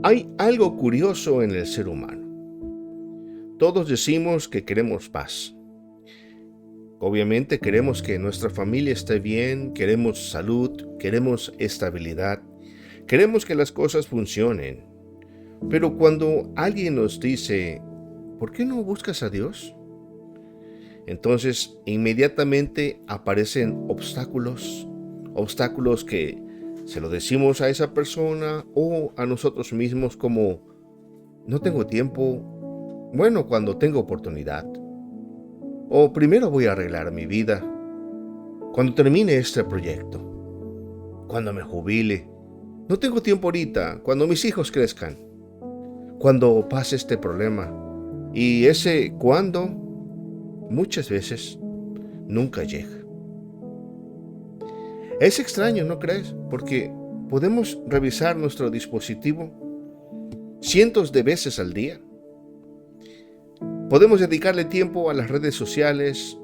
Hay algo curioso en el ser humano. Todos decimos que queremos paz. Obviamente queremos que nuestra familia esté bien, queremos salud, queremos estabilidad, queremos que las cosas funcionen. Pero cuando alguien nos dice, ¿por qué no buscas a Dios? Entonces inmediatamente aparecen obstáculos que se lo decimos a esa persona o a nosotros mismos como, no tengo tiempo, bueno, cuando tengo oportunidad. O primero voy a arreglar mi vida, cuando termine este proyecto, cuando me jubile. No tengo tiempo ahorita, cuando mis hijos crezcan, cuando pase este problema. Y ese cuando, muchas veces, nunca llega. Es extraño, ¿no crees? Porque podemos revisar nuestro dispositivo cientos de veces al día. Podemos dedicarle tiempo a las redes sociales,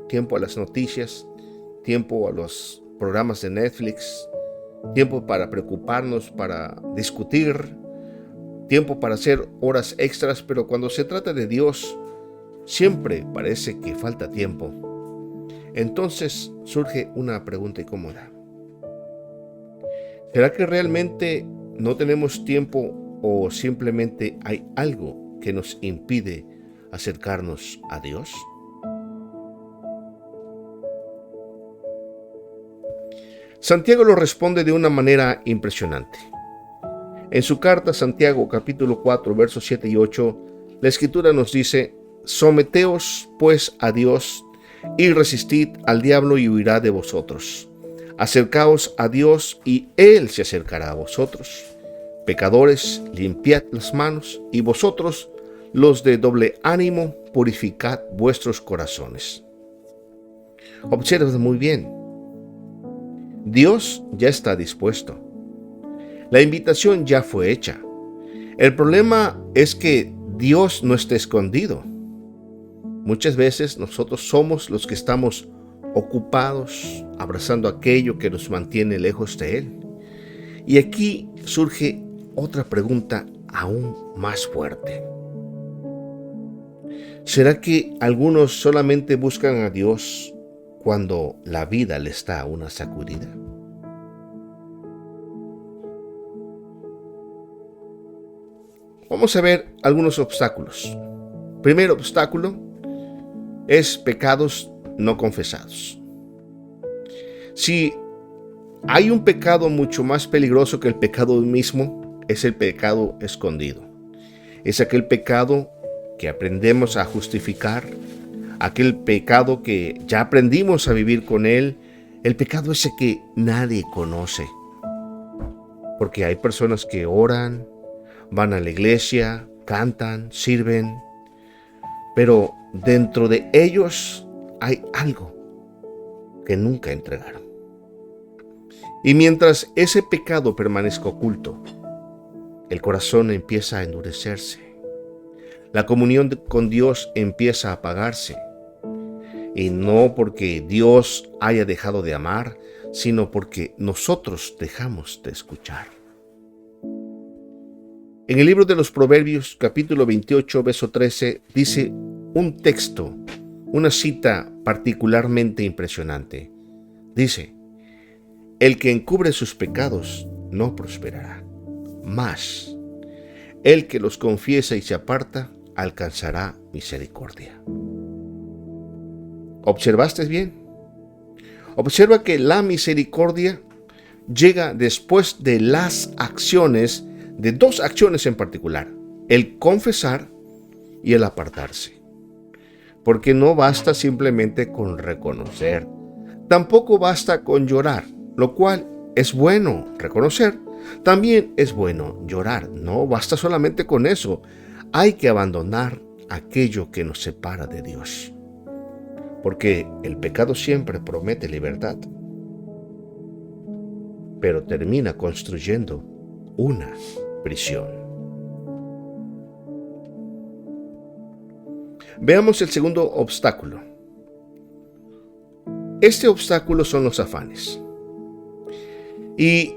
tiempo a las noticias, tiempo a los programas de Netflix, tiempo para preocuparnos, para discutir, tiempo para hacer horas extras, pero cuando se trata de Dios, siempre parece que falta tiempo. Entonces surge una pregunta incómoda. ¿Será que realmente no tenemos tiempo o simplemente hay algo que nos impide acercarnos a Dios? Santiago lo responde de una manera impresionante. En su carta, Santiago capítulo 4, versos 7 y 8, la Escritura nos dice: someteos pues a Dios y resistid al diablo y huirá de vosotros. Acercaos a Dios y Él se acercará a vosotros. Pecadores, limpiad las manos, y vosotros, los de doble ánimo, purificad vuestros corazones. Observa muy bien. Dios ya está dispuesto. La invitación ya fue hecha. El problema es que Dios no está escondido. Muchas veces nosotros somos los que estamos ocupados abrazando aquello que nos mantiene lejos de Él. Y aquí surge otra pregunta aún más fuerte. ¿Será que algunos solamente buscan a Dios cuando la vida les da una sacudida? Vamos a ver algunos obstáculos. Primer obstáculo es pecados no confesados. Si hay un pecado mucho más peligroso que el pecado mismo, es el pecado escondido. Es aquel pecado que aprendemos a justificar, aquel pecado que ya aprendimos a vivir con él, el pecado ese que nadie conoce. Porque hay personas que oran, van a la iglesia, cantan, sirven, pero dentro de ellos hay algo que nunca entregaron. Y mientras ese pecado permanezca oculto, el corazón empieza a endurecerse. La comunión con Dios empieza a apagarse. Y no porque Dios haya dejado de amar, sino porque nosotros dejamos de escuchar. En el libro de los Proverbios, capítulo 28, verso 13, dice un texto, una cita particularmente impresionante. Dice: el que encubre sus pecados no prosperará, mas el que los confiesa y se aparta alcanzará misericordia. ¿Observaste bien? Observa que la misericordia llega después de las acciones, de dos acciones en particular: el confesar y el apartarse. Porque no basta simplemente con reconocer, tampoco basta con llorar, lo cual es bueno reconocer, también es bueno llorar. No basta solamente con eso, hay que abandonar aquello que nos separa de Dios. Porque el pecado siempre promete libertad, pero termina construyendo una prisión. Veamos el segundo obstáculo. Este obstáculo son los afanes. Y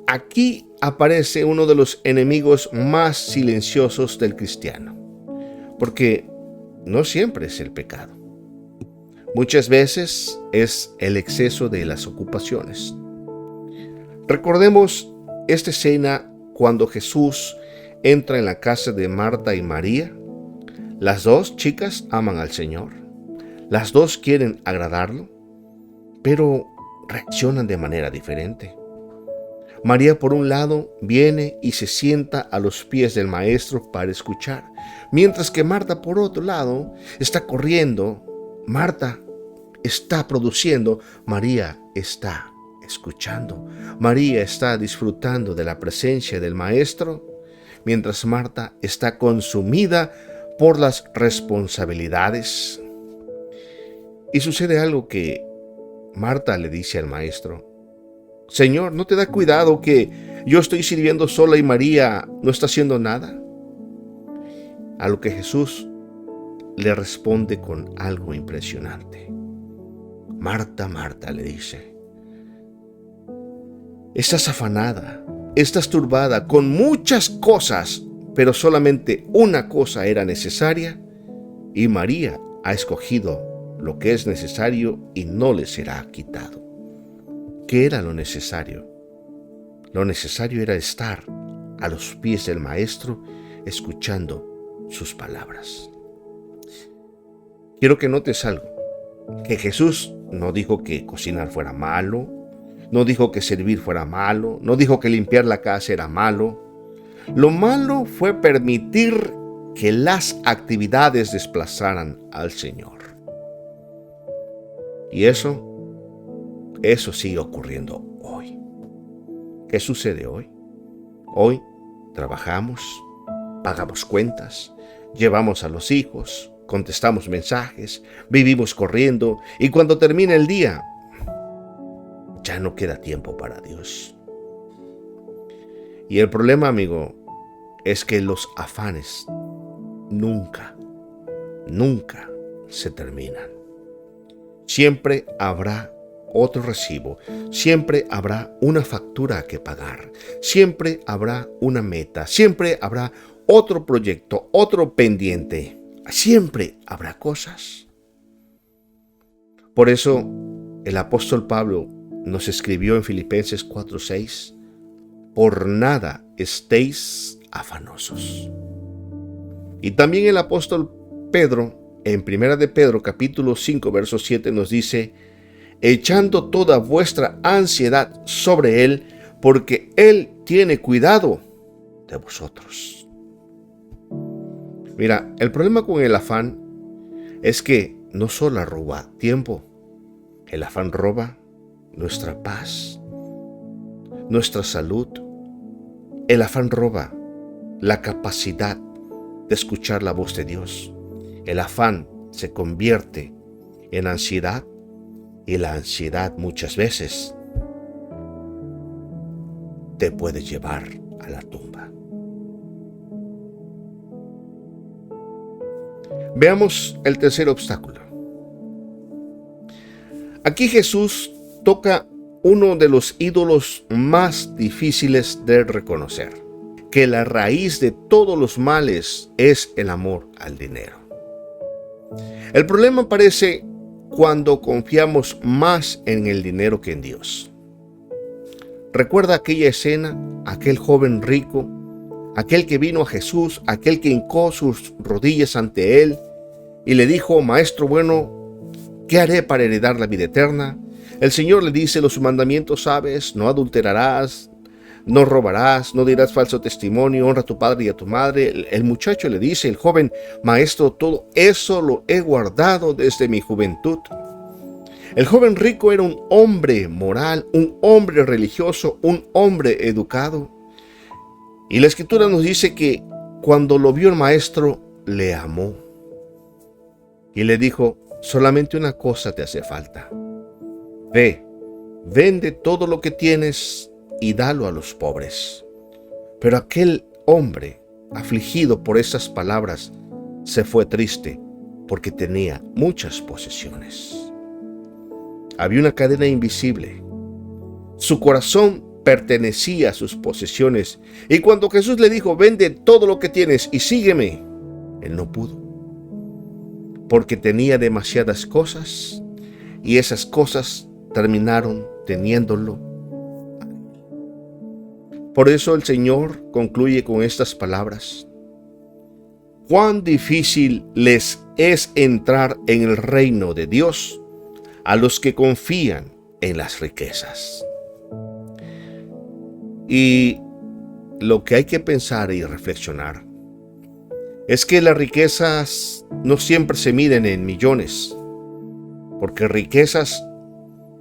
aquí aparece uno de los enemigos más silenciosos del cristiano, porque no siempre es el pecado. Muchas veces es el exceso de las ocupaciones. Recordemos esta escena cuando Jesús entra en la casa de Marta y María. Las dos chicas aman al Señor. Las dos quieren agradarlo, pero reaccionan de manera diferente. María, por un lado, viene y se sienta a los pies del Maestro para escuchar, mientras que Marta, por otro lado, está corriendo. Marta está produciendo, María está escuchando. María está disfrutando de la presencia del Maestro, mientras Marta está consumida por las responsabilidades. Y sucede algo que Marta le dice al Maestro: Señor, ¿no te da cuidado que yo estoy sirviendo sola y María no está haciendo nada? A lo que Jesús le responde con algo impresionante. Marta, Marta, le dice, estás afanada, estás turbada con muchas cosas, pero solamente una cosa era necesaria, y María ha escogido lo que es necesario y no le será quitado. ¿Qué era lo necesario? Lo necesario era estar a los pies del Maestro escuchando sus palabras. Quiero que notes algo, que Jesús no dijo que cocinar fuera malo, no dijo que servir fuera malo, no dijo que limpiar la casa era malo. Lo malo fue permitir que las actividades desplazaran al Señor. Y eso sigue ocurriendo hoy. ¿Qué sucede hoy? Hoy trabajamos, pagamos cuentas, llevamos a los hijos, contestamos mensajes, vivimos corriendo, y cuando termina el día, ya no queda tiempo para Dios. Y el problema, amigo, es que los afanes nunca se terminan. Siempre habrá otro recibo, siempre habrá una factura que pagar, siempre habrá una meta, siempre habrá otro proyecto, otro pendiente, siempre habrá cosas. Por eso el apóstol Pablo nos escribió en Filipenses 4:6, por nada estéis afanosos. Y también el apóstol Pedro, en 1 de Pedro capítulo 5 verso 7 nos dice, echando toda vuestra ansiedad sobre Él, porque Él tiene cuidado de vosotros. Mira, el problema con el afán es que no solo roba tiempo, el afán roba nuestra paz, nuestra salud. El afán roba la capacidad de escuchar la voz de Dios. El afán se convierte en ansiedad, y la ansiedad muchas veces te puede llevar a la tumba. Veamos el tercer obstáculo. Aquí Jesús toca uno de los ídolos más difíciles de reconocer, que la raíz de todos los males es el amor al dinero. El problema aparece cuando confiamos más en el dinero que en Dios. Recuerda aquella escena, aquel joven rico, aquel que vino a Jesús, aquel que hincó sus rodillas ante Él y le dijo, Maestro bueno, ¿qué haré para heredar la vida eterna? El Señor le dice, los mandamientos sabes, no adulterarás, no robarás, no dirás falso testimonio, honra a tu padre y a tu madre. El muchacho le dice, el joven, Maestro, todo eso lo he guardado desde mi juventud. El joven rico era un hombre moral, un hombre religioso, un hombre educado. Y la Escritura nos dice que cuando lo vio el Maestro, le amó. Y le dijo, solamente una cosa te hace falta. Ve, vende todo lo que tienes y dalo a los pobres. Pero aquel hombre, afligido por esas palabras, se fue triste porque tenía muchas posesiones. Había una cadena invisible. Su corazón pertenecía a sus posesiones. Y cuando Jesús le dijo, vende todo lo que tienes y sígueme, él no pudo, porque tenía demasiadas cosas y esas cosas terminaron teniéndolo. Por eso el Señor concluye con estas palabras: cuán difícil les es entrar en el reino de Dios a los que confían en las riquezas. Y lo que hay que pensar y reflexionar es que las riquezas no siempre se miden en millones, porque riquezas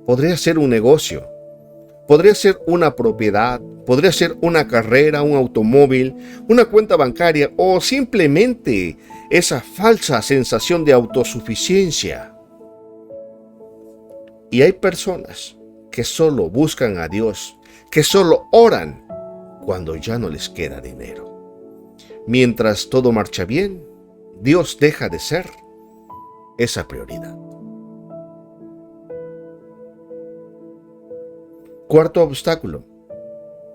podría ser un negocio, podría ser una propiedad, podría ser una carrera, un automóvil, una cuenta bancaria o simplemente esa falsa sensación de autosuficiencia. Y hay personas que solo buscan a Dios, que solo oran cuando ya no les queda dinero. Mientras todo marcha bien, Dios deja de ser esa prioridad. Cuarto obstáculo.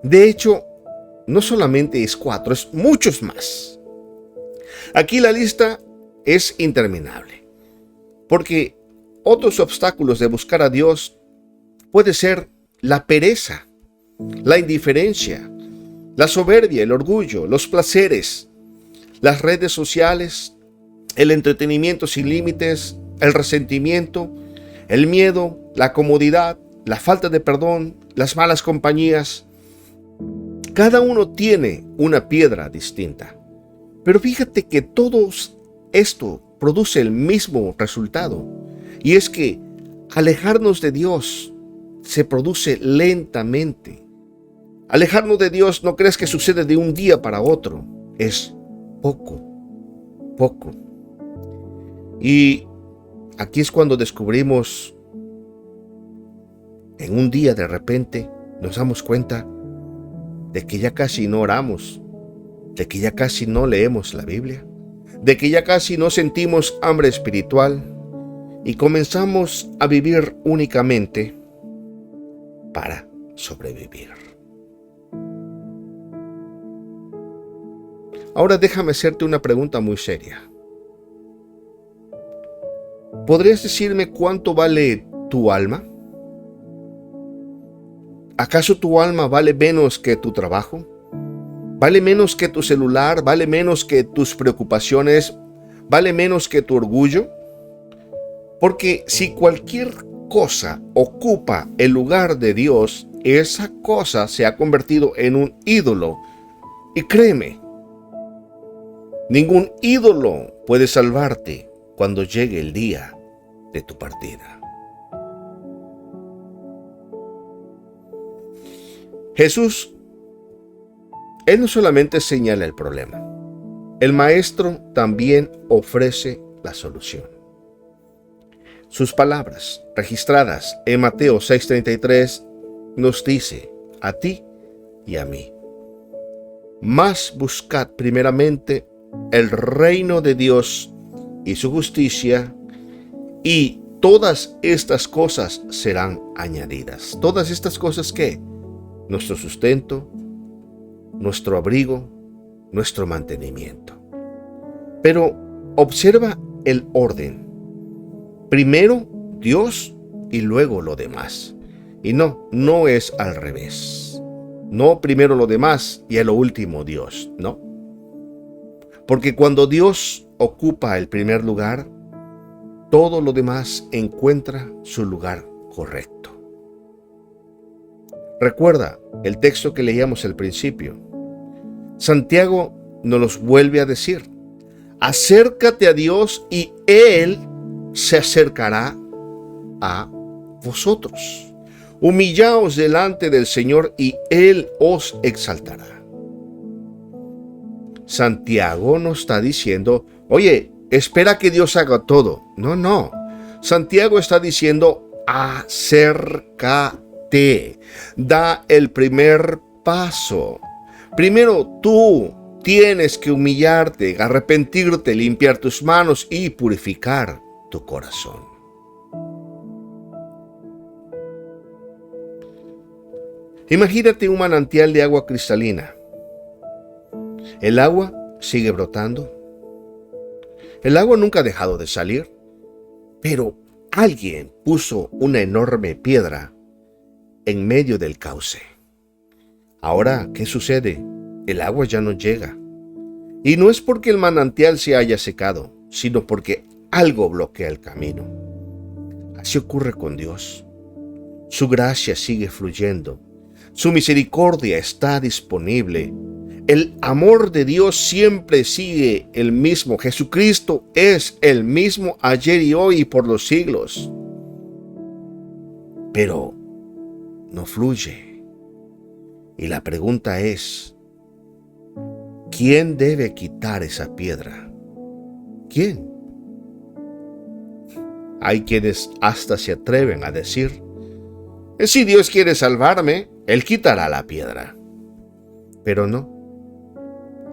De hecho, no solamente es 4, es muchos más. Aquí la lista es interminable, porque otros obstáculos de buscar a Dios puede ser la pereza, la indiferencia, la soberbia, el orgullo, los placeres, las redes sociales, el entretenimiento sin límites, el resentimiento, el miedo, la comodidad, la falta de perdón, las malas compañías. Cada uno tiene una piedra distinta, pero fíjate que todo esto produce el mismo resultado, y es que alejarnos de Dios se produce lentamente. Alejarnos de Dios no crees que sucede de un día para otro, es poco. Y aquí es cuando descubrimos, en un día de repente nos damos cuenta de que ya casi no oramos, de que ya casi no leemos la Biblia, de que ya casi no sentimos hambre espiritual y comenzamos a vivir únicamente para sobrevivir. Ahora déjame hacerte una pregunta muy seria. ¿Podrías decirme cuánto vale tu alma? ¿Acaso tu alma vale menos que tu trabajo? ¿Vale menos que tu celular? ¿Vale menos que tus preocupaciones? ¿Vale menos que tu orgullo? Porque si cualquier cosa ocupa el lugar de Dios, esa cosa se ha convertido en un ídolo. Y créeme, ningún ídolo puede salvarte cuando llegue el día de tu partida. Jesús, Él no solamente señala el problema, el Maestro también ofrece la solución. Sus palabras, registradas en Mateo 6:33, nos dice a ti y a mí: mas buscad primeramente el reino de Dios y su justicia, y todas estas cosas serán añadidas. ¿Todas estas cosas qué? Nuestro sustento, nuestro abrigo, nuestro mantenimiento. Pero observa el orden. Primero Dios y luego lo demás. Y no es al revés. No primero lo demás y a lo último Dios, no. Porque cuando Dios ocupa el primer lugar, todo lo demás encuentra su lugar correcto. Recuerda el texto que leíamos al principio. Santiago nos los vuelve a decir: acércate a Dios y Él se acercará a vosotros. Humillaos delante del Señor y Él os exaltará. Santiago no está diciendo, oye, espera que Dios haga todo. No. Santiago está diciendo, acércate. Da el primer paso. Primero tú tienes que humillarte, arrepentirte, limpiar tus manos y purificar tu corazón. Imagínate un manantial de agua cristalina. El agua sigue brotando. El agua nunca ha dejado de salir, pero alguien puso una enorme piedra en medio del cauce. Ahora, ¿qué sucede? El agua ya no llega. Y no es porque el manantial se haya secado, sino porque algo bloquea el camino. Así ocurre con Dios. Su gracia sigue fluyendo. Su misericordia está disponible. El amor de Dios siempre sigue el mismo. Jesucristo es el mismo ayer y hoy y por los siglos. Pero no fluye. Y la pregunta es, ¿quién debe quitar esa piedra? ¿Quién? Hay quienes hasta se atreven a decir, si Dios quiere salvarme, Él quitará la piedra. Pero no.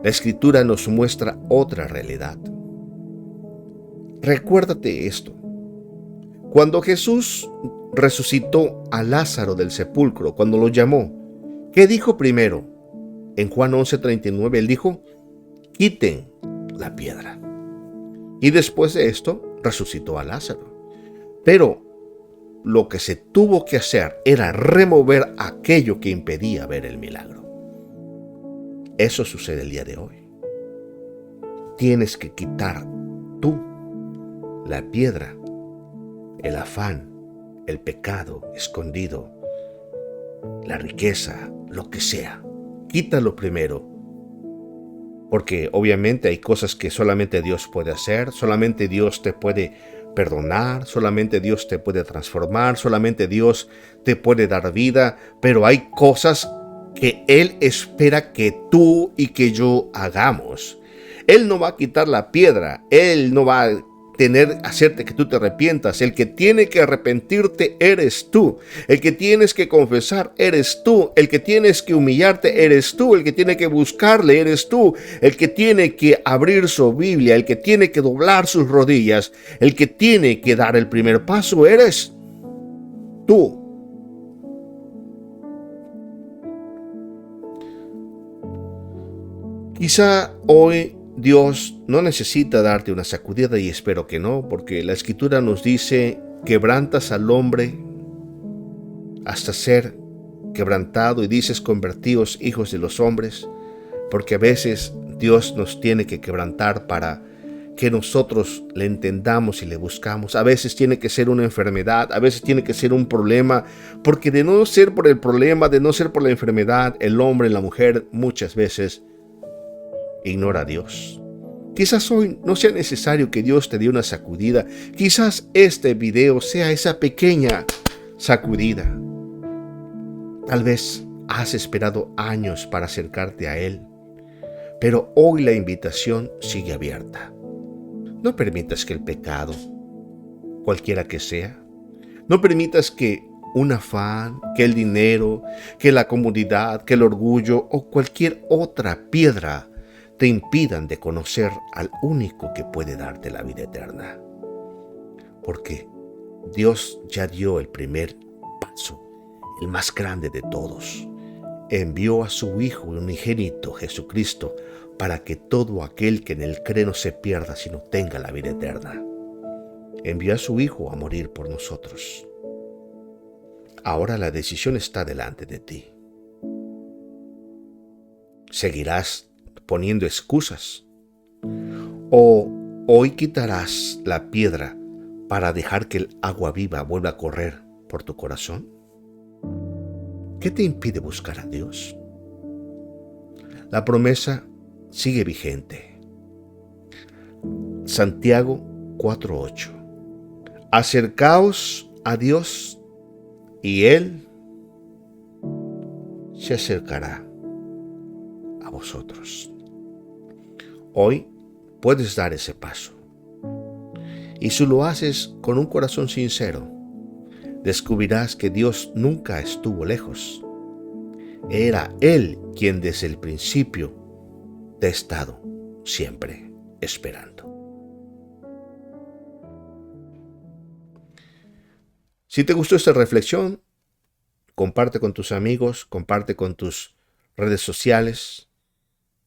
La Escritura nos muestra otra realidad. Recuérdate esto. Cuando Jesús resucitó a Lázaro del sepulcro, cuando lo llamó, ¿qué dijo primero? En Juan 11:39, Él dijo, quiten la piedra. Y después de esto, resucitó a Lázaro. Pero lo que se tuvo que hacer era remover aquello que impedía ver el milagro. Eso sucede el día de hoy. Tienes que quitar tú la piedra, el afán, el pecado escondido, la riqueza, lo que sea. Quítalo primero. Porque obviamente hay cosas que solamente Dios puede hacer, solamente Dios te puede perdonar, solamente Dios te puede transformar, solamente Dios te puede dar vida, pero hay cosas que Él espera que tú y que yo hagamos. Él no va a quitar la piedra, Él no va a hacerte que tú te arrepientas. El que tiene que arrepentirte eres tú. El que tienes que confesar eres tú. El que tienes que humillarte eres tú. El que tiene que buscarle eres tú. El que tiene que abrir su Biblia, el que tiene que doblar sus rodillas, el que tiene que dar el primer paso eres tú. Quizá hoy Dios no necesita darte una sacudida, y espero que no, porque la Escritura nos dice, quebrantas al hombre hasta ser quebrantado, y dices, convertíos hijos de los hombres, porque a veces Dios nos tiene que quebrantar para que nosotros le entendamos y le buscamos. A veces tiene que ser una enfermedad, a veces tiene que ser un problema, porque de no ser por el problema, de no ser por la enfermedad, el hombre y la mujer muchas veces ignora a Dios. Quizás hoy no sea necesario que Dios te dé una sacudida. Quizás este video sea esa pequeña sacudida. Tal vez has esperado años para acercarte a Él, pero hoy la invitación sigue abierta. No permitas que el pecado, cualquiera que sea, no permitas que un afán, que el dinero, que la comodidad, que el orgullo o cualquier otra piedra te impidan de conocer al único que puede darte la vida eterna. Porque Dios ya dio el primer paso, el más grande de todos. Envió a su Hijo unigénito, Jesucristo, para que todo aquel que en él cree no se pierda, sino tenga la vida eterna. Envió a su Hijo a morir por nosotros. Ahora la decisión está delante de ti. ¿Seguirás poniendo excusas? ¿O hoy quitarás la piedra para dejar que el agua viva vuelva a correr por tu corazón? ¿Qué te impide buscar a Dios? La promesa sigue vigente. Santiago 4:8. Acercaos a Dios y Él se acercará a vosotros. Hoy puedes dar ese paso. Y si lo haces con un corazón sincero, descubrirás que Dios nunca estuvo lejos. Era Él quien desde el principio te ha estado siempre esperando. Si te gustó esta reflexión, comparte con tus amigos, comparte con tus redes sociales.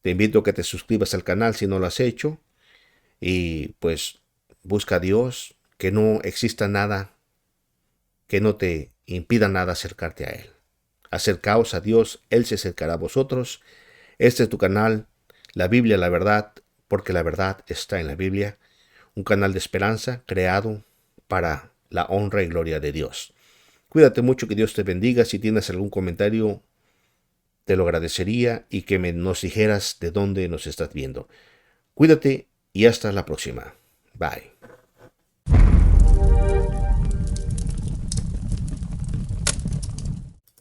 Te invito a que te suscribas al canal si no lo has hecho. Y pues busca a Dios, que no exista nada que no te impida nada acercarte a Él. Acercaos a Dios, Él se acercará a vosotros. Este es tu canal, La Biblia, la verdad, porque la verdad está en la Biblia. Un canal de esperanza creado para la honra y gloria de Dios. Cuídate mucho, que Dios te bendiga. Si tienes algún comentario, te lo agradecería, y que nos dijeras de dónde nos estás viendo. Cuídate y hasta la próxima. Bye.